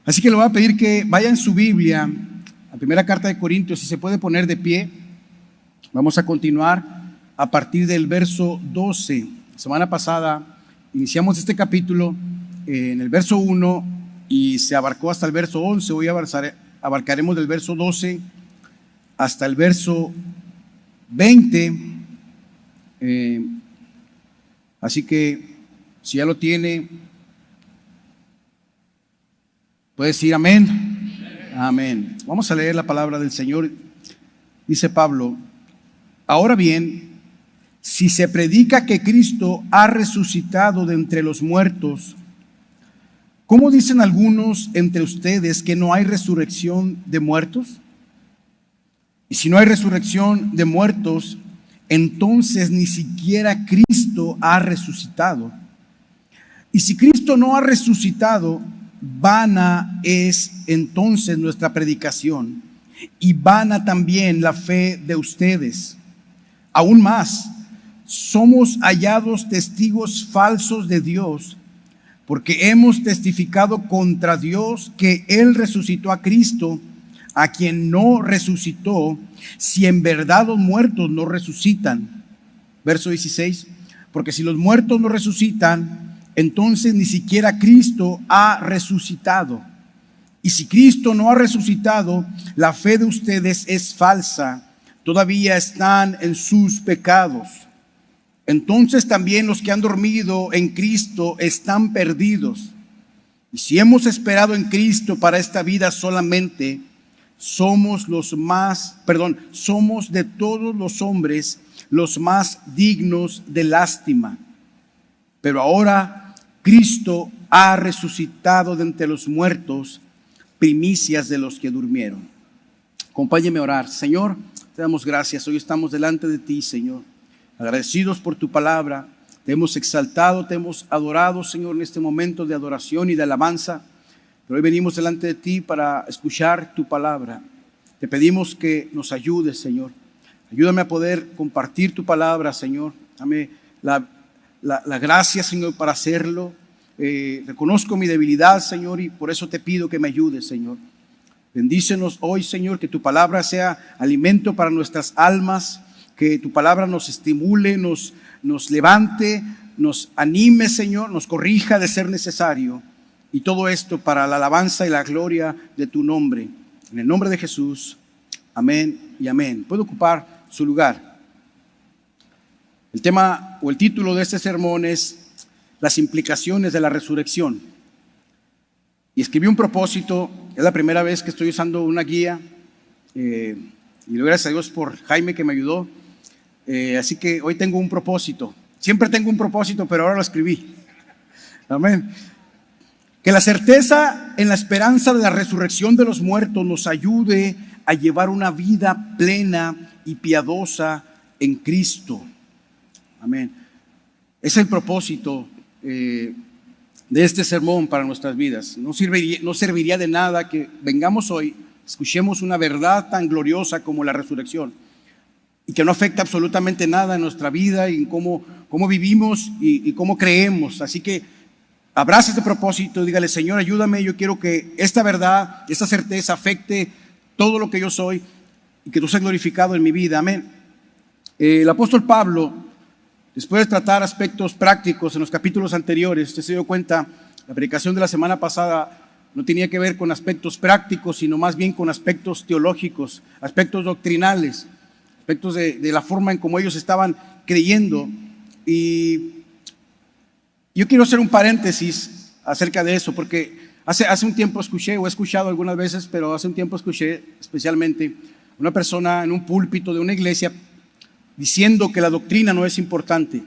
Así que le voy a pedir que vaya en su Biblia, la primera carta de Corintios, si se puede poner de pie. Vamos a continuar a partir del verso 12. La semana pasada iniciamos este capítulo en el verso 1 y se abarcó hasta el verso 11. Hoy abarcaremos del verso 12 hasta el verso 20. Así que si ya lo tiene, puede decir amén. Amén. Vamos a leer la palabra del Señor. Dice Pablo: ahora bien, si se predica que Cristo ha resucitado de entre los muertos, ¿cómo dicen algunos entre ustedes que no hay resurrección de muertos? Y si no hay resurrección de muertos, entonces ni siquiera Cristo ha resucitado. Y si Cristo no ha resucitado, vana es entonces nuestra predicación, y vana también la fe de ustedes. Aún más, somos hallados testigos falsos de Dios, porque hemos testificado contra Dios que Él resucitó a Cristo, a quien no resucitó, si en verdad los muertos no resucitan. Verso 16: porque si los muertos no resucitan, entonces ni siquiera Cristo ha resucitado. Y si Cristo no ha resucitado, la fe de ustedes es falsa, todavía están en sus pecados. Entonces también los que han dormido en Cristo están perdidos. Y si hemos esperado en Cristo para esta vida solamente, somos de todos los hombres los más dignos de lástima. Pero ahora Cristo ha resucitado de entre los muertos, primicias de los que durmieron. Acompáñeme a orar. Señor, te damos gracias. Hoy estamos delante de ti, Señor, agradecidos por tu palabra. Te hemos exaltado, te hemos adorado, Señor, en este momento de adoración y de alabanza. Pero hoy venimos delante de ti para escuchar tu palabra. Te pedimos que nos ayudes, Señor. Ayúdame a poder compartir tu palabra, Señor. Dame la gracia, Señor, para hacerlo. Reconozco mi debilidad, Señor, y por eso te pido que me ayudes, Señor. Bendícenos hoy, Señor, que tu palabra sea alimento para nuestras almas, que tu palabra nos estimule, nos levante, nos anime, Señor, nos corrija de ser necesario. Y todo esto para la alabanza y la gloria de tu nombre. En el nombre de Jesús, amén y amén. Puede ocupar su lugar. El tema o el título de este sermón es las implicaciones de la resurrección. Y escribí un propósito. Es la primera vez que estoy usando una guía. Y gracias a Dios por Jaime que me ayudó. Así que hoy tengo un propósito. Siempre tengo un propósito, pero ahora lo escribí. Amén. Que la certeza en la esperanza de la resurrección de los muertos nos ayude a llevar una vida plena y piadosa en Cristo. Amén. Es el propósito de este sermón para nuestras vidas. No serviría de nada que vengamos hoy, escuchemos una verdad tan gloriosa como la resurrección y que no afecta absolutamente nada en nuestra vida y en cómo vivimos y cómo creemos. Así que abraza este propósito, dígale: Señor, ayúdame, yo quiero que esta verdad, esta certeza afecte todo lo que yo soy y que tú seas glorificado en mi vida. Amén. El apóstol Pablo, después de tratar aspectos prácticos en los capítulos anteriores, usted se dio cuenta, la predicación de la semana pasada no tenía que ver con aspectos prácticos, sino más bien con aspectos teológicos, aspectos doctrinales, aspectos de la forma en cómo ellos estaban creyendo. Y yo quiero hacer un paréntesis acerca de eso, porque hace un tiempo he escuchado algunas veces, pero hace un tiempo escuché especialmente una persona en un púlpito de una iglesia diciendo que la doctrina no es importante,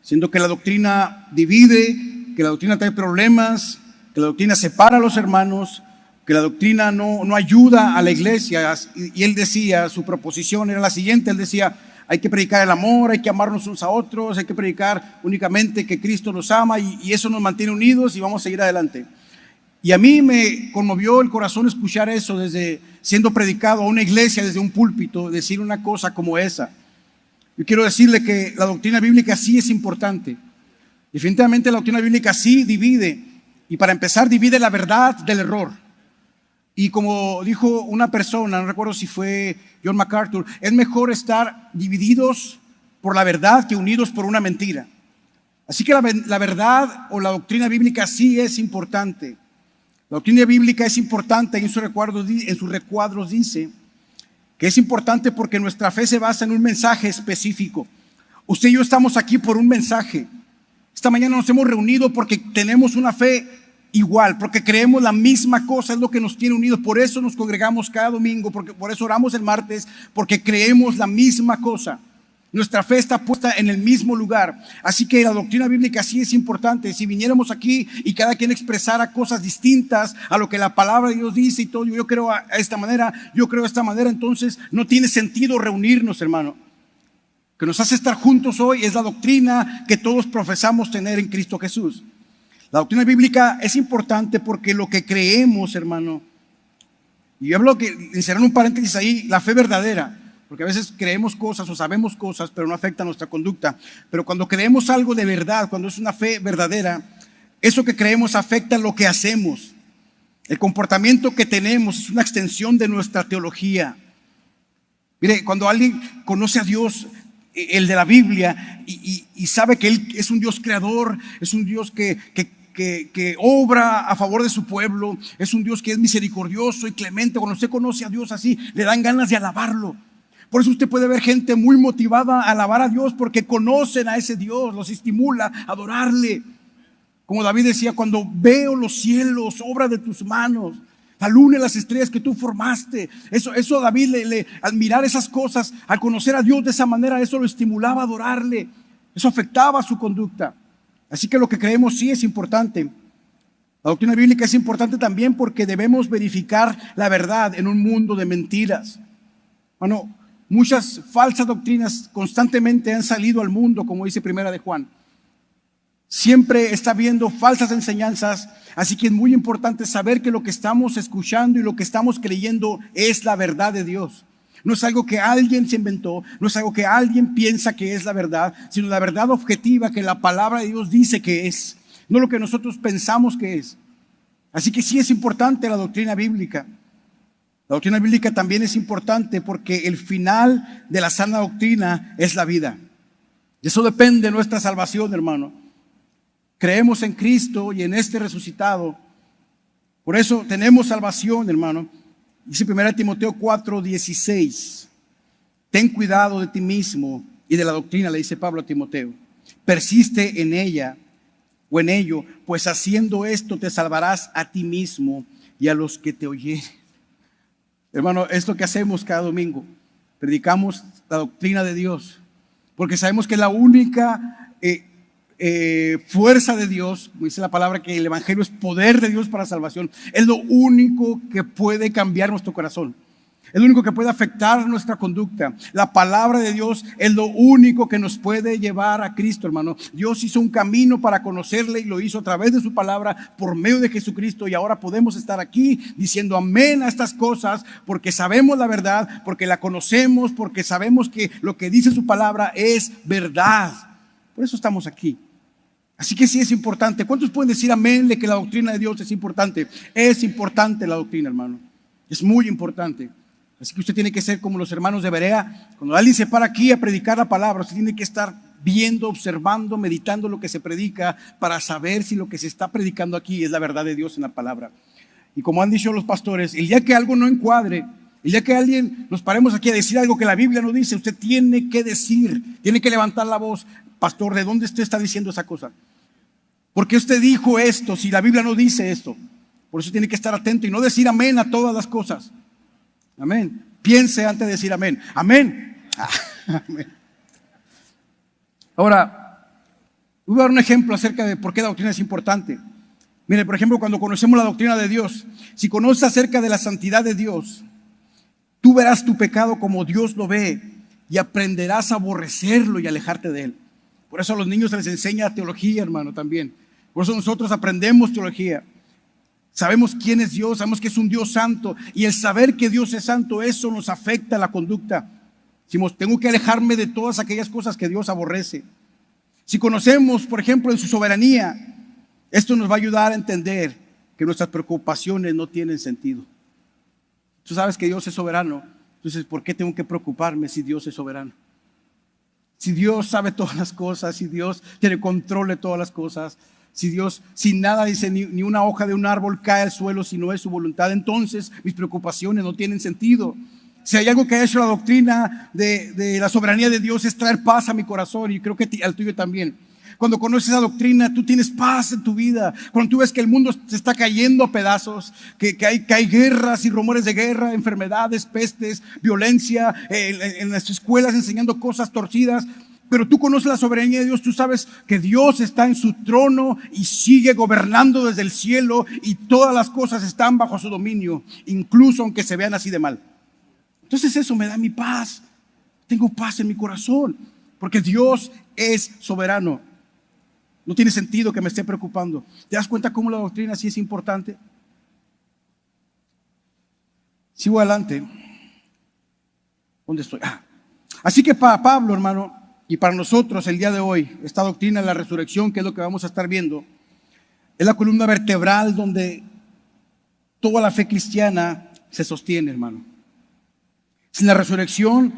diciendo que la doctrina divide, que la doctrina trae problemas, que la doctrina separa a los hermanos, que la doctrina no ayuda a la iglesia. Y él decía, su proposición era la siguiente, él decía: hay que predicar el amor, hay que amarnos unos a otros, hay que predicar únicamente que Cristo nos ama y eso nos mantiene unidos y vamos a seguir adelante. Y a mí me conmovió el corazón escuchar eso desde siendo predicado a una iglesia, desde un púlpito, decir una cosa como esa. Yo quiero decirle que la doctrina bíblica sí es importante. Definitivamente la doctrina bíblica sí divide. Y para empezar, divide la verdad del error. Y como dijo una persona, no recuerdo si fue John MacArthur, es mejor estar divididos por la verdad que unidos por una mentira. Así que la verdad o la doctrina bíblica sí es importante. La doctrina bíblica es importante y en sus recuadros dice que es importante porque nuestra fe se basa en un mensaje específico. Usted y yo estamos aquí por un mensaje. Esta mañana nos hemos reunido porque tenemos una fe igual, porque creemos la misma cosa, es lo que nos tiene unidos. Por eso nos congregamos cada domingo, por eso oramos el martes, porque creemos la misma cosa. Nuestra fe está puesta en el mismo lugar. Así que la doctrina bíblica sí es importante. Si viniéramos aquí y cada quien expresara cosas distintas a lo que la palabra de Dios dice y todo, yo creo a esta manera, entonces no tiene sentido reunirnos, hermano. Que nos hace estar juntos hoy es la doctrina que todos profesamos tener en Cristo Jesús. La doctrina bíblica es importante porque lo que creemos, hermano, y yo hablo que, insertar un paréntesis ahí, la fe verdadera. Porque a veces creemos cosas o sabemos cosas, pero no afecta nuestra conducta. Pero cuando creemos algo de verdad, cuando es una fe verdadera, eso que creemos afecta lo que hacemos. El comportamiento que tenemos es una extensión de nuestra teología. Mire, cuando alguien conoce a Dios, el de la Biblia, y sabe que Él es un Dios creador, es un Dios que obra a favor de su pueblo, es un Dios que es misericordioso y clemente. Cuando usted conoce a Dios así, le dan ganas de alabarlo. Por eso usted puede ver gente muy motivada a alabar a Dios porque conocen a ese Dios, los estimula a adorarle. Como David decía, cuando veo los cielos, obra de tus manos, la luna y las estrellas que tú formaste. Eso David, al mirar esas cosas, al conocer a Dios de esa manera, eso lo estimulaba a adorarle. Eso afectaba su conducta. Así que lo que creemos sí es importante. La doctrina bíblica es importante también porque debemos verificar la verdad en un mundo de mentiras. Bueno, muchas falsas doctrinas constantemente han salido al mundo, como dice Primera de Juan. Siempre está habiendo falsas enseñanzas, así que es muy importante saber que lo que estamos escuchando y lo que estamos creyendo es la verdad de Dios. No es algo que alguien se inventó, no es algo que alguien piensa que es la verdad, sino la verdad objetiva que la palabra de Dios dice que es, no lo que nosotros pensamos que es. Así que sí es importante la doctrina bíblica. La doctrina bíblica también es importante porque el final de la sana doctrina es la vida. De eso depende nuestra salvación, hermano. Creemos en Cristo y en este resucitado. Por eso tenemos salvación, hermano. Dice 1 Timoteo 4:16. Ten cuidado de ti mismo y de la doctrina, le dice Pablo a Timoteo. Persiste en ella o en ello, pues haciendo esto te salvarás a ti mismo y a los que te oyeren. Hermano, es lo que hacemos cada domingo. Predicamos la doctrina de Dios. Porque sabemos que la única fuerza de Dios, como dice la palabra, que el evangelio es poder de Dios para salvación. Es lo único que puede cambiar nuestro corazón. Es lo único que puede afectar nuestra conducta. La palabra de Dios es lo único que nos puede llevar a Cristo, hermano. Dios hizo un camino para conocerle y lo hizo a través de su palabra por medio de Jesucristo. Y ahora podemos estar aquí diciendo amén a estas cosas porque sabemos la verdad, porque la conocemos, porque sabemos que lo que dice su palabra es verdad. Por eso estamos aquí. Así que sí es importante. ¿Cuántos pueden decir amén de que la doctrina de Dios es importante? Es importante la doctrina, hermano. Es muy importante. Así que usted tiene que ser como los hermanos de Berea. Cuando alguien se para aquí a predicar la palabra, usted tiene que estar viendo, observando, meditando lo que se predica para saber si lo que se está predicando aquí es la verdad de Dios en la palabra. Y como han dicho los pastores, el día que algo no encuadre, el día que alguien nos paremos aquí a decir algo que la Biblia no dice, usted tiene que decir, tiene que levantar la voz. Pastor, ¿de dónde usted está diciendo esa cosa? ¿Por qué usted dijo esto si la Biblia no dice esto? Por eso tiene que estar atento y no decir amén a todas las cosas. Amén. Piense antes de decir amén. Amén. Amén. Ahora, voy a dar un ejemplo acerca de por qué la doctrina es importante. Mire, por ejemplo, cuando conocemos la doctrina de Dios, si conoces acerca de la santidad de Dios, tú verás tu pecado como Dios lo ve y aprenderás a aborrecerlo y alejarte de él. Por eso a los niños se les enseña teología, hermano, también. Por eso nosotros aprendemos teología. Sabemos quién es Dios, sabemos que es un Dios santo. Y el saber que Dios es santo, eso nos afecta la conducta. Decimos, tengo que alejarme de todas aquellas cosas que Dios aborrece. Si conocemos, por ejemplo, en su soberanía, esto nos va a ayudar a entender que nuestras preocupaciones no tienen sentido. Tú sabes que Dios es soberano. Entonces, ¿por qué tengo que preocuparme si Dios es soberano? Si Dios sabe todas las cosas, si Dios tiene control de todas las cosas, si Dios, sin nada dice, ni una hoja de un árbol cae al suelo si no es su voluntad, entonces mis preocupaciones no tienen sentido. Si hay algo que ha hecho la doctrina de la soberanía de Dios es traer paz a mi corazón, y creo que al tuyo también. Cuando conoces esa doctrina, tú tienes paz en tu vida. Cuando tú ves que el mundo se está cayendo a pedazos, que hay guerras y rumores de guerra, enfermedades, pestes, violencia, en las escuelas enseñando cosas torcidas, pero tú conoces la soberanía de Dios, tú sabes que Dios está en su trono y sigue gobernando desde el cielo, y todas las cosas están bajo su dominio, incluso aunque se vean así de mal. Entonces eso me da mi paz. Tengo paz en mi corazón, porque Dios es soberano. No tiene sentido que me esté preocupando. ¿Te das cuenta cómo la doctrina sí es importante? Sigo adelante. ¿Dónde estoy? Así que para Pablo, hermano, y para nosotros el día de hoy, esta doctrina de la resurrección, que es lo que vamos a estar viendo, es la columna vertebral donde toda la fe cristiana se sostiene, hermano. Sin la resurrección,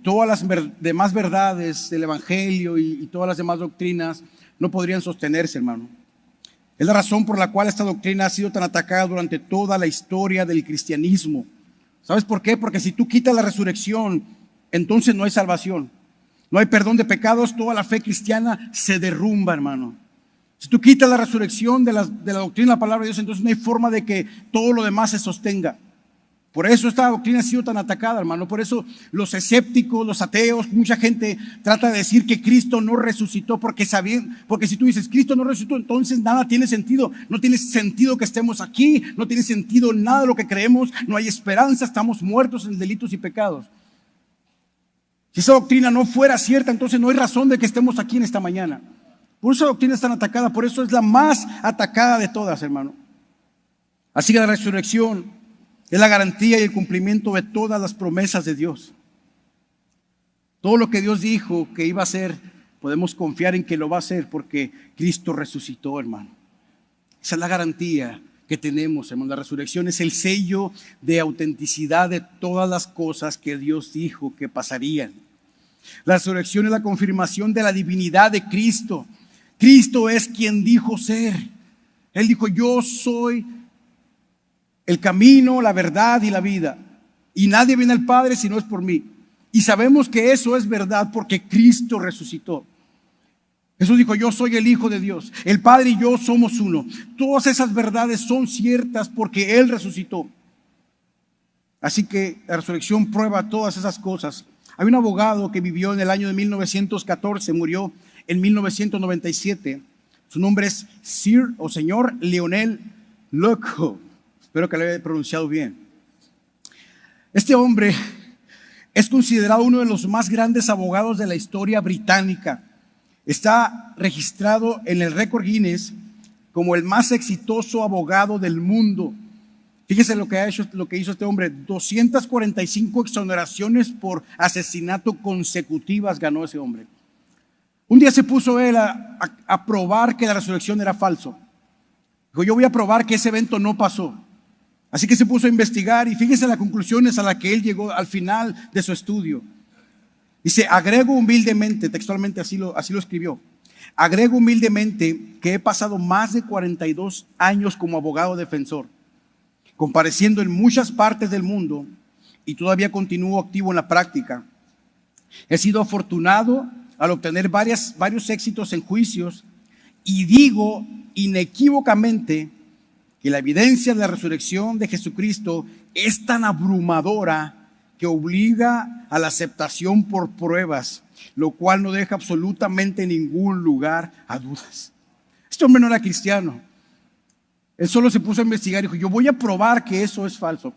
todas las demás verdades del Evangelio y todas las demás doctrinas no podrían sostenerse, hermano. Es la razón por la cual esta doctrina ha sido tan atacada durante toda la historia del cristianismo. ¿Sabes por qué? Porque si tú quitas la resurrección, entonces no hay salvación. No hay perdón de pecados, toda la fe cristiana se derrumba, hermano. Si tú quitas la resurrección de la doctrina de la palabra de Dios, entonces no hay forma de que todo lo demás se sostenga. Por eso esta doctrina ha sido tan atacada, hermano. Por eso los escépticos, los ateos, mucha gente trata de decir que Cristo no resucitó, porque si tú dices Cristo no resucitó, entonces nada tiene sentido. No tiene sentido que estemos aquí, no tiene sentido nada de lo que creemos, no hay esperanza, estamos muertos en delitos y pecados. Si esa doctrina no fuera cierta, entonces no hay razón de que estemos aquí en esta mañana. Por eso la doctrina es tan atacada, por eso es la más atacada de todas, hermano. Así que la resurrección es la garantía y el cumplimiento de todas las promesas de Dios. Todo lo que Dios dijo que iba a hacer, podemos confiar en que lo va a hacer porque Cristo resucitó, hermano. Esa es la garantía que tenemos, hermano. La resurrección es el sello de autenticidad de todas las cosas que Dios dijo que pasarían. La resurrección es la confirmación de la divinidad de Cristo. Cristo es quien dijo ser. Él dijo, yo soy el camino, la verdad y la vida. Y nadie viene al Padre si no es por mí. Y sabemos que eso es verdad porque Cristo resucitó. Jesús dijo, yo soy el Hijo de Dios. El Padre y yo somos uno. Todas esas verdades son ciertas porque Él resucitó. Así que la resurrección prueba todas esas cosas. Hay un abogado que vivió en el año de 1914, murió en 1997. Su nombre es Sir o Señor Lionel Loco. Espero que lo haya pronunciado bien. Este hombre es considerado uno de los más grandes abogados de la historia británica. Está registrado en el récord Guinness como el más exitoso abogado del mundo. Fíjese lo que hizo este hombre. 245 exoneraciones por asesinato consecutivas ganó ese hombre. Un día se puso él a probar que la resurrección era falso. Dijo, yo voy a probar que ese evento no pasó. Así que se puso a investigar y fíjese las conclusiones a las que él llegó al final de su estudio. Dice, agrego humildemente, textualmente así lo escribió, agrego humildemente que he pasado más de 42 años como abogado defensor, compareciendo en muchas partes del mundo y todavía continúo activo en la práctica. He sido afortunado al obtener varios éxitos en juicios y digo inequívocamente que la evidencia de la resurrección de Jesucristo es tan abrumadora que obliga a la aceptación por pruebas, lo cual no deja absolutamente ningún lugar a dudas. Este hombre no era cristiano. Él solo se puso a investigar y dijo, yo voy a probar que eso es falso.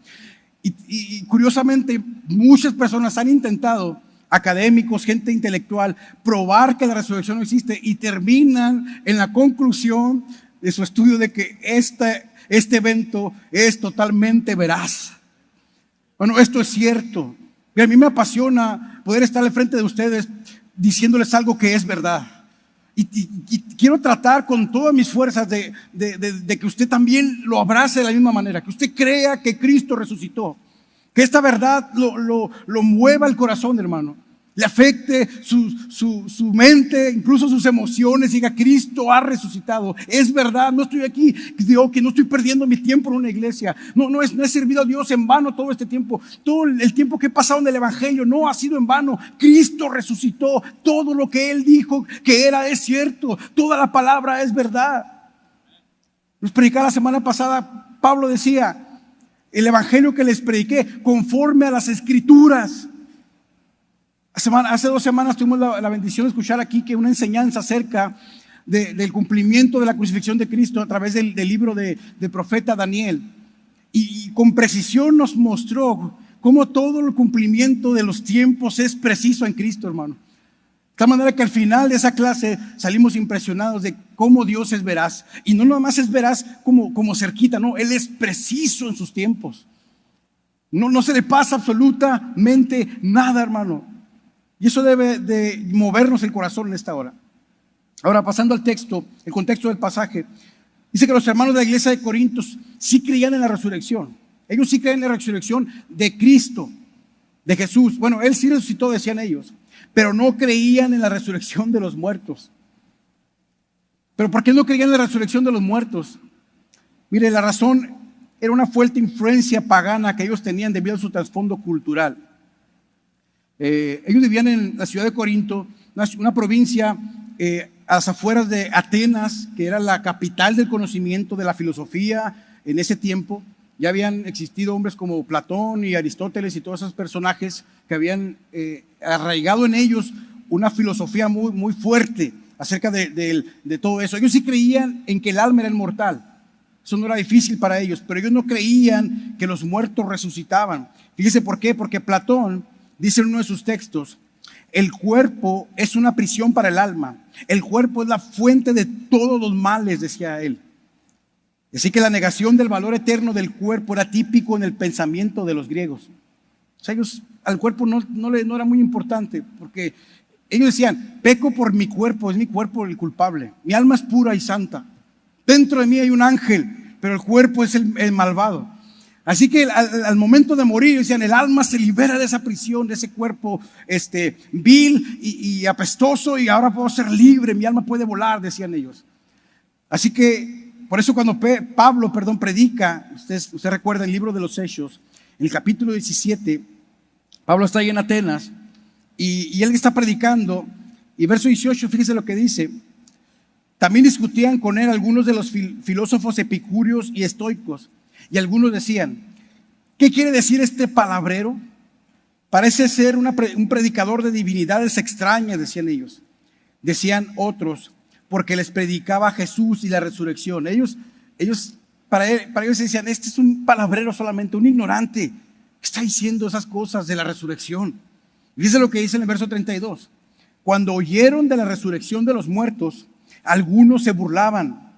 Y curiosamente, muchas personas han intentado, académicos, gente intelectual, probar que la resurrección no existe y terminan en la conclusión de su estudio de que este evento es totalmente veraz. Bueno, esto es cierto. Y a mí me apasiona poder estar al frente de ustedes diciéndoles algo que es verdad. Y quiero tratar con todas mis fuerzas de que usted también lo abrace de la misma manera, que usted crea que Cristo resucitó. Que esta verdad lo mueva el corazón, hermano. Le afecte su mente, incluso sus emociones. Diga, Cristo ha resucitado. Es verdad, no estoy aquí. Digo que no estoy perdiendo mi tiempo en una iglesia. No he servido a Dios en vano todo este tiempo. Todo el tiempo que he pasado en el evangelio no ha sido en vano. Cristo resucitó. Todo lo que Él dijo que era es cierto. Toda la palabra es verdad. Nos predicaba la semana pasada, Pablo decía, el evangelio que les prediqué conforme a las escrituras. Hace 2 semanas tuvimos la bendición de escuchar aquí que una enseñanza acerca del cumplimiento de la crucifixión de Cristo a través del libro del profeta Daniel. Y con precisión nos mostró cómo todo el cumplimiento de los tiempos es preciso en Cristo, hermano. De tal manera que al final de esa clase salimos impresionados de cómo Dios es veraz. Y no nada más es veraz como cerquita, no, Él es preciso en sus tiempos. No se le pasa absolutamente nada, hermano. Y eso debe de movernos el corazón en esta hora. Ahora, pasando al texto, el contexto del pasaje, dice que los hermanos de la iglesia de Corintios sí creían en la resurrección. Ellos sí creen en la resurrección de Cristo, de Jesús. Bueno, Él sí resucitó, decían ellos, pero no creían en la resurrección de los muertos. ¿Pero por qué no creían en la resurrección de los muertos? Mire, la razón era una fuerte influencia pagana que ellos tenían debido a su trasfondo cultural. Ellos vivían en la ciudad de Corinto, una provincia a las afueras de Atenas, que era la capital del conocimiento de la filosofía en ese tiempo. Ya habían existido hombres como Platón y Aristóteles y todos esos personajes que habían arraigado en ellos una filosofía muy, muy fuerte acerca de todo eso. Ellos sí creían en que el alma era inmortal. Eso no era difícil para ellos, pero ellos no creían que los muertos resucitaban. Fíjese por qué, porque Platón dice en uno de sus textos, el cuerpo es una prisión para el alma. El cuerpo es la fuente de todos los males, decía él. Así que la negación del valor eterno del cuerpo era típico en el pensamiento de los griegos. O sea, ellos al cuerpo no era muy importante, porque ellos decían, peco por mi cuerpo, es mi cuerpo el culpable. Mi alma es pura y santa. Dentro de mí hay un ángel, pero el cuerpo es el malvado. Así que al momento de morir, decían, el alma se libera de esa prisión, de ese cuerpo vil y apestoso, y ahora puedo ser libre, mi alma puede volar, decían ellos. Así que, por eso cuando Pablo predica, usted recuerda el libro de los Hechos, en el capítulo 17, Pablo está ahí en Atenas, y él está predicando, y verso 18, fíjese lo que dice. También discutían con él algunos de los filósofos epicúreos y estoicos. Y algunos decían, ¿qué quiere decir este palabrero? Parece ser un predicador de divinidades extrañas, decían ellos. Decían otros, porque les predicaba Jesús y la resurrección. Para ellos decían, este es un palabrero solamente, un ignorante, que está diciendo esas cosas de la resurrección. Dice lo que dice en el verso 32. Cuando oyeron de la resurrección de los muertos, algunos se burlaban,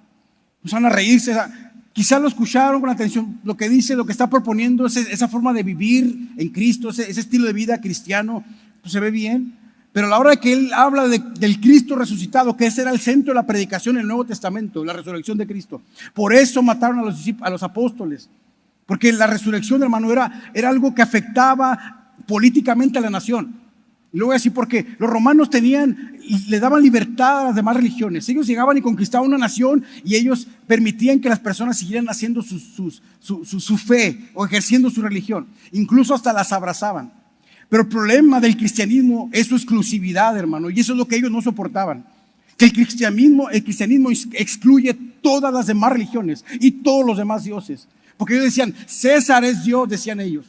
empezaron a reírse. Quizás lo escucharon con atención, lo que dice, lo que está proponiendo, esa forma de vivir en Cristo, ese estilo de vida cristiano, pues se ve bien. Pero a la hora de que él habla del Cristo resucitado, que ese era el centro de la predicación en el Nuevo Testamento, la resurrección de Cristo. Por eso mataron a los apóstoles, porque la resurrección, hermano, era algo que afectaba políticamente a la nación. Y luego así, porque los romanos le daban libertad a las demás religiones. Ellos llegaban y conquistaban una nación y ellos permitían que las personas siguieran haciendo su fe o ejerciendo su religión. Incluso hasta las abrazaban. Pero el problema del cristianismo es su exclusividad, hermano, y eso es lo que ellos no soportaban. Que el cristianismo excluye todas las demás religiones y todos los demás dioses. Porque ellos decían, César es Dios, decían ellos.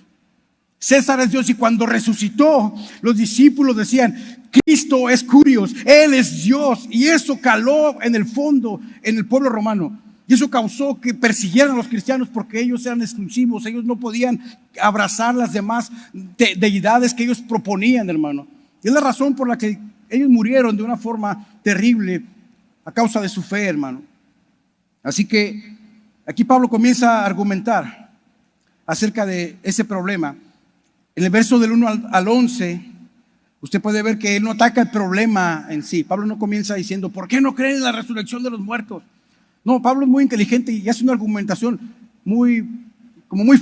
César es Dios, y cuando resucitó, los discípulos decían, Cristo es Curios, Él es Dios, y eso caló en el fondo en el pueblo romano, y eso causó que persiguieran a los cristianos porque ellos eran exclusivos, ellos no podían abrazar las demás deidades que ellos proponían, hermano. Y es la razón por la que ellos murieron de una forma terrible a causa de su fe, hermano. Así que aquí Pablo comienza a argumentar acerca de ese problema. En el verso del 1 al 11, usted puede ver que él no ataca el problema en sí. Pablo no comienza diciendo, ¿por qué no creen en la resurrección de los muertos? No, Pablo es muy inteligente y hace una argumentación muy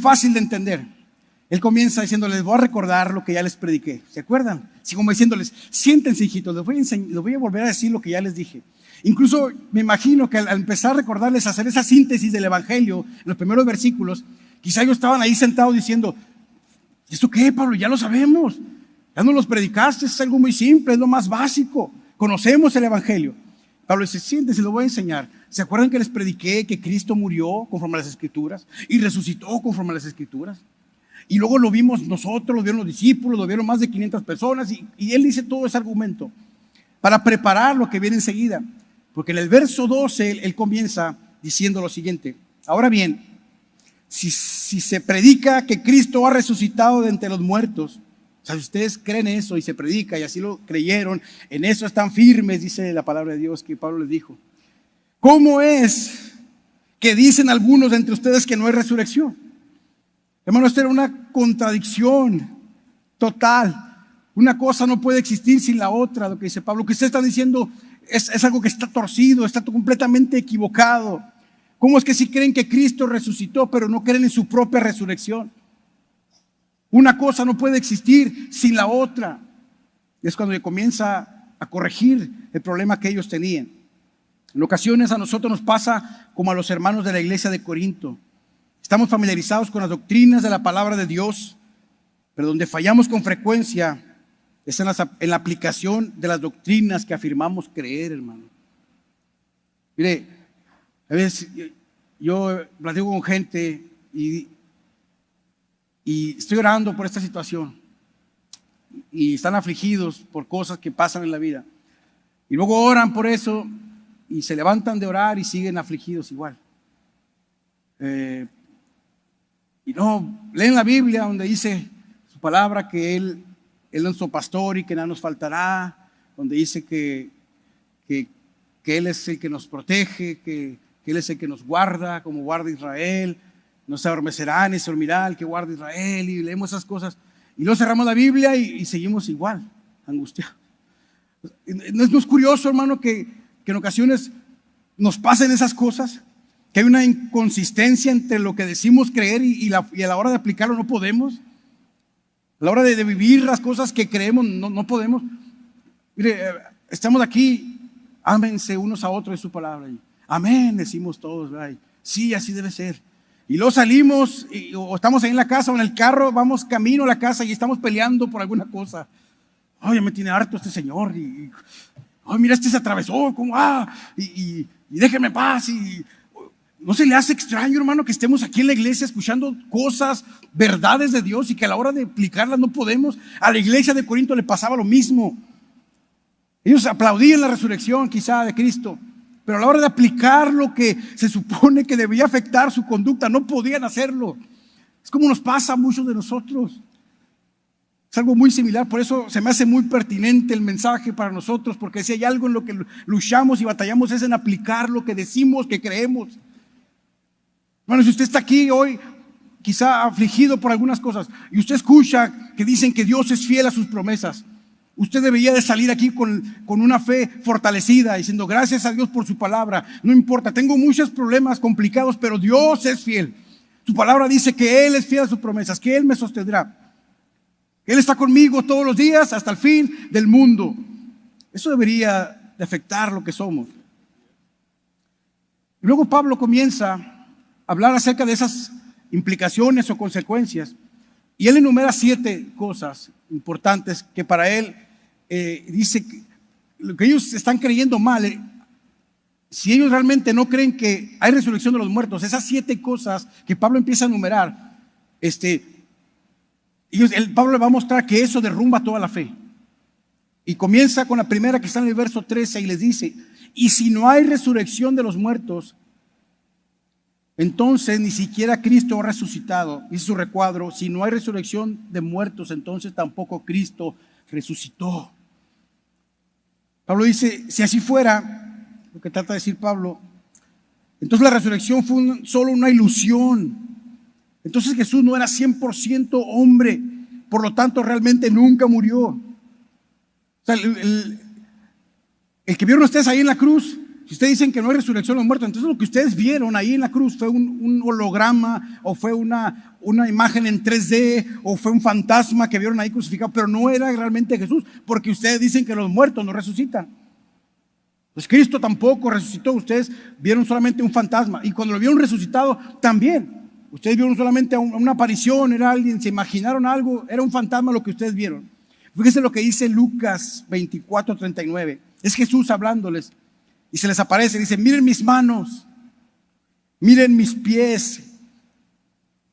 fácil de entender. Él comienza diciéndoles, voy a recordar lo que ya les prediqué. ¿Se acuerdan? Así como diciéndoles, siéntense, hijitos, les voy a volver a decir lo que ya les dije. Incluso me imagino que al empezar a recordarles, hacer esa síntesis del Evangelio, en los primeros versículos, quizá ellos estaban ahí sentados diciendo, ¿esto qué, Pablo? Ya lo sabemos. Ya nos los predicaste, es algo muy simple, es lo más básico. Conocemos el Evangelio. Pablo dice, siéntense, lo voy a enseñar. ¿Se acuerdan que les prediqué que Cristo murió conforme a las Escrituras y resucitó conforme a las Escrituras? Y luego lo vimos nosotros, lo vieron los discípulos, lo vieron más de 500 personas y él dice todo ese argumento para preparar lo que viene enseguida. Porque en el verso 12 él comienza diciendo lo siguiente. Ahora bien, si se predica que Cristo ha resucitado de entre los muertos, o sea, si ustedes creen eso y se predica y así lo creyeron, en eso están firmes, dice la palabra de Dios que Pablo les dijo. ¿Cómo es que dicen algunos de entre ustedes que no hay resurrección? Hermano, esto era una contradicción total. Una cosa no puede existir sin la otra, lo que dice Pablo. Lo que usted está diciendo es algo que está torcido, está completamente equivocado. ¿Cómo es que si creen que Cristo resucitó, pero no creen en su propia resurrección? Una cosa no puede existir sin la otra. Es cuando comienza a corregir el problema que ellos tenían. En ocasiones a nosotros nos pasa como a los hermanos de la iglesia de Corinto. Estamos familiarizados con las doctrinas de la palabra de Dios, pero donde fallamos con frecuencia es en la aplicación de las doctrinas que afirmamos creer, hermano. Mire, a veces yo platico con gente y estoy orando por esta situación y están afligidos por cosas que pasan en la vida. Y luego oran por eso y se levantan de orar y siguen afligidos igual. Y no, leen la Biblia donde dice su palabra que Él es nuestro pastor y que nada nos faltará, donde dice que Él es el que nos protege, que Él es el que nos guarda, como guarda Israel, no se adormecerá ni se dormirá el que guarda Israel, y leemos esas cosas, y luego cerramos la Biblia y seguimos igual, angustiados. ¿No es curioso, hermano, que en ocasiones nos pasen esas cosas? Que hay una inconsistencia entre lo que decimos creer y a la hora de aplicarlo no podemos. A la hora de vivir las cosas que creemos no podemos. Mire, estamos aquí, ámense unos a otros de su palabra. Amén, decimos todos, ¿verdad? Sí, así debe ser. Y luego salimos o estamos ahí en la casa o en el carro, vamos camino a la casa y estamos peleando por alguna cosa. Ay, ya me tiene harto este señor. Ay, mira, este se atravesó, ¿cómo? Y déjenme en paz. ¿No se le hace extraño, hermano, que estemos aquí en la iglesia escuchando cosas, verdades de Dios y que a la hora de aplicarlas no podemos? A la iglesia de Corinto le pasaba lo mismo. Ellos aplaudían la resurrección quizá de Cristo, pero a la hora de aplicar lo que se supone que debía afectar su conducta, no podían hacerlo. Es como nos pasa a muchos de nosotros. Es algo muy similar, por eso se me hace muy pertinente el mensaje para nosotros, porque si hay algo en lo que luchamos y batallamos es en aplicar lo que decimos que creemos. Bueno, si usted está aquí hoy, quizá afligido por algunas cosas, y usted escucha que dicen que Dios es fiel a sus promesas, usted debería de salir aquí con una fe fortalecida, diciendo gracias a Dios por su palabra. No importa, tengo muchos problemas complicados, pero Dios es fiel. Su palabra dice que Él es fiel a sus promesas, que Él me sostendrá. Él está conmigo todos los días hasta el fin del mundo. Eso debería de afectar lo que somos. Y luego Pablo comienza a hablar acerca de esas implicaciones o consecuencias. Y él enumera 7 cosas importantes que para él dice que lo que ellos están creyendo mal. Si ellos realmente no creen que hay resurrección de los muertos, esas 7 cosas que Pablo empieza a enumerar, Pablo le va a mostrar que eso derrumba toda la fe. Y comienza con la primera que está en el verso 13 y les dice: y si no hay resurrección de los muertos, entonces ni siquiera Cristo ha resucitado. Dice su recuadro: si no hay resurrección de muertos, entonces tampoco Cristo resucitó. Pablo dice, si así fuera, lo que trata de decir Pablo, entonces la resurrección fue solo una ilusión. Entonces Jesús no era 100% hombre, por lo tanto realmente nunca murió. O sea, el que vieron ustedes ahí en la cruz, si ustedes dicen que no hay resurrección de los muertos, entonces lo que ustedes vieron ahí en la cruz fue un holograma o fue una una imagen en 3D o fue un fantasma que vieron ahí crucificado, pero no era realmente Jesús, porque ustedes dicen que los muertos no resucitan. Pues Cristo tampoco resucitó, ustedes vieron solamente un fantasma, y cuando lo vieron resucitado también, ustedes vieron solamente una aparición, era alguien, se imaginaron algo, era un fantasma lo que ustedes vieron. Fíjense lo que dice Lucas 24:39, es Jesús hablándoles y se les aparece, dice: miren mis manos, miren mis pies,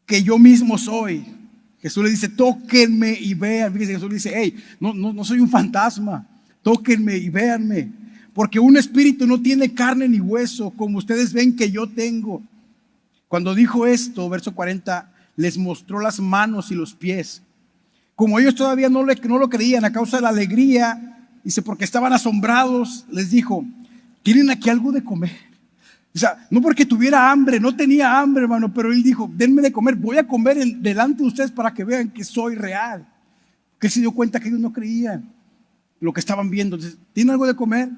que yo mismo soy. Jesús le dice: tóquenme y vean. Fíjense, Jesús le dice: hey, no soy un fantasma, tóquenme y véanme, porque un espíritu no tiene carne ni hueso, como ustedes ven que yo tengo. Cuando dijo esto, verso 40, les mostró las manos y los pies. Como ellos todavía no lo creían a causa de la alegría, dice, porque estaban asombrados, les dijo: ¿tienen aquí algo de comer? O sea, no porque tuviera hambre, no tenía hambre, hermano, pero él dijo: denme de comer, voy a comer delante de ustedes para que vean que soy real. Que él se dio cuenta que ellos no creían lo que estaban viendo. Entonces, ¿tienen algo de comer?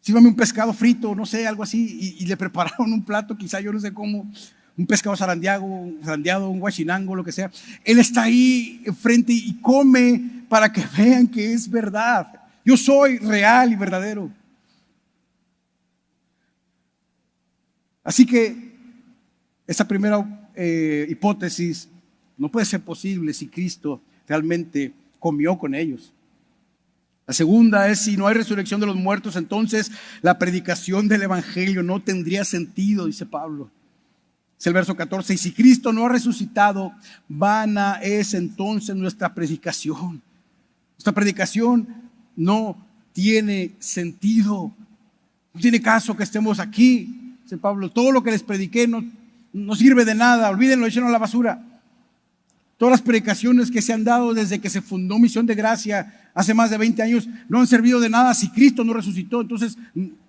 Sírvame un pescado frito, no sé, algo así, y le prepararon un plato, quizá yo no sé cómo, un pescado zarandeado, un guachinango, lo que sea. Él está ahí enfrente y come para que vean que es verdad. Yo soy real y verdadero. Así que esta primera hipótesis no puede ser posible si Cristo realmente comió con ellos. La segunda es: si no hay resurrección de los muertos, entonces la predicación del evangelio no tendría sentido, dice Pablo. Es el verso 14: y si Cristo no ha resucitado, vana es entonces nuestra predicación. Nuestra predicación no tiene sentido. No tiene caso que estemos aquí, dice Pablo. Todo lo que les prediqué no sirve de nada. Olvídenlo, échenlo a la basura. Todas las predicaciones que se han dado desde que se fundó Misión de Gracia hace más de 20 años no han servido de nada si Cristo no resucitó. Entonces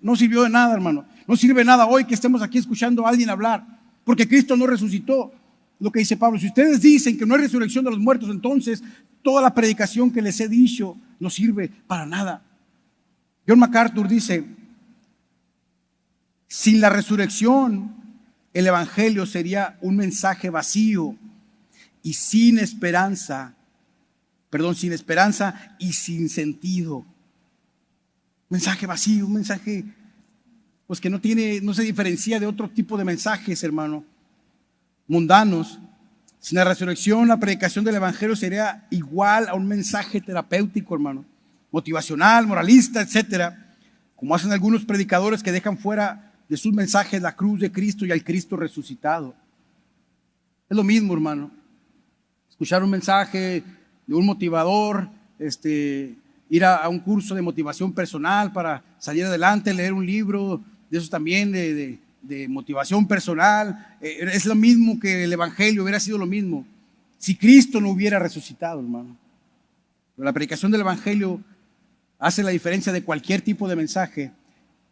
no sirvió de nada, hermano. No sirve de nada hoy que estemos aquí escuchando a alguien hablar, porque Cristo no resucitó. Lo que dice Pablo: si ustedes dicen que no hay resurrección de los muertos, entonces toda la predicación que les he dicho no sirve para nada. John MacArthur dice: sin la resurrección, el evangelio sería un mensaje vacío y sin esperanza y sin sentido. Mensaje vacío, un mensaje pues que no se diferencia de otro tipo de mensajes, hermano, mundanos. Sin la resurrección, la predicación del evangelio sería igual a un mensaje terapéutico, hermano, motivacional, moralista, etcétera, como hacen algunos predicadores que dejan fuera de sus mensajes la cruz de Cristo y al Cristo resucitado. Es lo mismo, hermano. Escuchar un mensaje de un motivador, ir a un curso de motivación personal para salir adelante, leer un libro de esos también de motivación personal, es lo mismo que el evangelio, hubiera sido lo mismo si Cristo no hubiera resucitado, hermano. Pero la predicación del evangelio hace la diferencia de cualquier tipo de mensaje,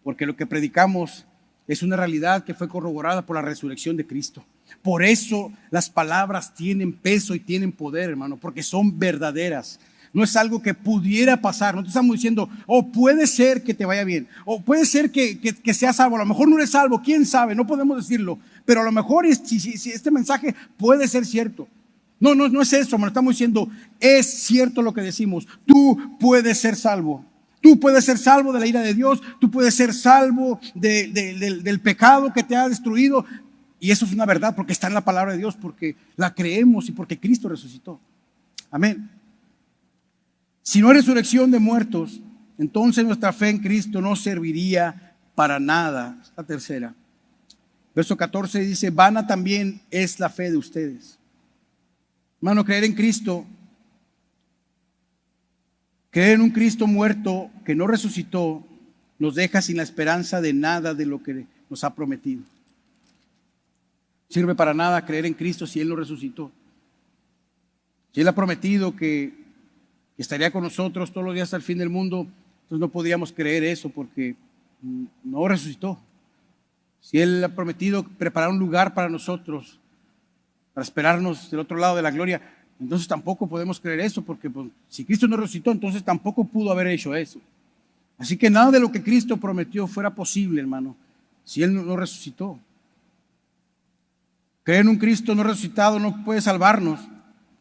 porque lo que predicamos es una realidad que fue corroborada por la resurrección de Cristo. Por eso las palabras tienen peso y tienen poder, hermano, porque son verdaderas. No es algo que pudiera pasar. No te estamos diciendo: oh, puede ser que te vaya bien, o puede ser que seas salvo. A lo mejor no eres salvo, quién sabe, no podemos decirlo, pero a lo mejor si este mensaje puede ser cierto. No es eso, hermano. Estamos diciendo: es cierto lo que decimos. Tú puedes ser salvo. Tú puedes ser salvo de la ira de Dios. Tú puedes ser salvo del pecado que te ha destruido. Y eso es una verdad porque está en la palabra de Dios, porque la creemos y porque Cristo resucitó. Amén. Si no hay resurrección de muertos, entonces nuestra fe en Cristo no serviría para nada. La tercera. Verso 14 dice: vana también es la fe de ustedes. Hermano, creer en Cristo, creer en un Cristo muerto que no resucitó, nos deja sin la esperanza de nada de lo que nos ha prometido. Sirve para nada creer en Cristo si Él no resucitó. Si Él ha prometido que estaría con nosotros todos los días hasta el fin del mundo, entonces no podíamos creer eso porque no resucitó. Si Él ha prometido preparar un lugar para nosotros, para esperarnos del otro lado de la gloria, entonces tampoco podemos creer eso, porque pues, si Cristo no resucitó, entonces tampoco pudo haber hecho eso. Así que nada de lo que Cristo prometió fuera posible, hermano, si Él no resucitó. Creer en un Cristo no resucitado no puede salvarnos.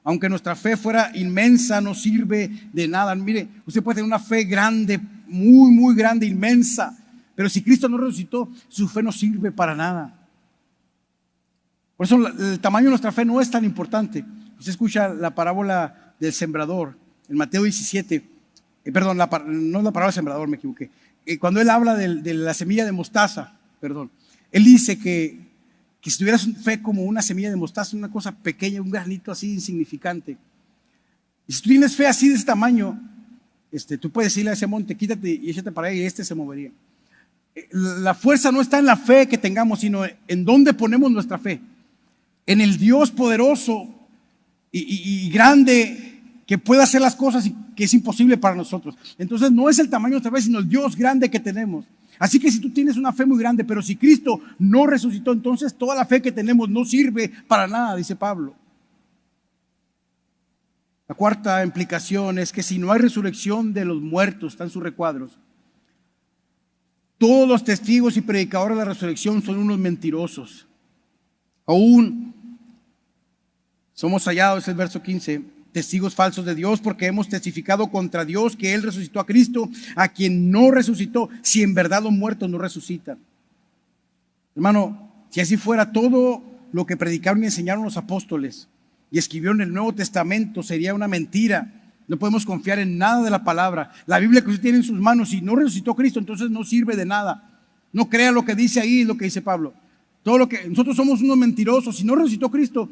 Aunque nuestra fe fuera inmensa, no sirve de nada. Mire, usted puede tener una fe grande, muy, muy grande, inmensa, pero si Cristo no resucitó, su fe no sirve para nada. Por eso el tamaño de nuestra fe no es tan importante. Usted escucha la parábola del sembrador en Mateo 17. Perdón, no es la parábola del sembrador, me equivoqué. Cuando él habla de la semilla de mostaza, él dice que si tuvieras fe como una semilla de mostaza, una cosa pequeña, un granito así insignificante. Y si tú tienes fe así de ese tamaño, tú puedes decirle a ese monte, quítate y échate para ahí, y se movería. La fuerza no está en la fe que tengamos, sino en dónde ponemos nuestra fe. En el Dios poderoso y grande que puede hacer las cosas y que es imposible para nosotros. Entonces no es el tamaño de nuestra fe, sino el Dios grande que tenemos. Así que si tú tienes una fe muy grande, pero si Cristo no resucitó, entonces toda la fe que tenemos no sirve para nada, dice Pablo. La cuarta implicación es que si no hay resurrección de los muertos, están sus recuadros, todos los testigos y predicadores de la resurrección son unos mentirosos. Aún somos hallados, es el verso 15, testigos falsos de Dios, porque hemos testificado contra Dios que Él resucitó a Cristo, a quien no resucitó, si en verdad los muertos no resucitan. Hermano, si así fuera, todo lo que predicaron y enseñaron los apóstoles y escribieron el Nuevo Testamento sería una mentira. No podemos confiar en nada de la palabra. La Biblia que usted tiene en sus manos, si no resucitó Cristo, entonces no sirve de nada. No crea lo que dice ahí, lo que dice Pablo. Todo lo que nosotros somos unos mentirosos. Si no resucitó Cristo,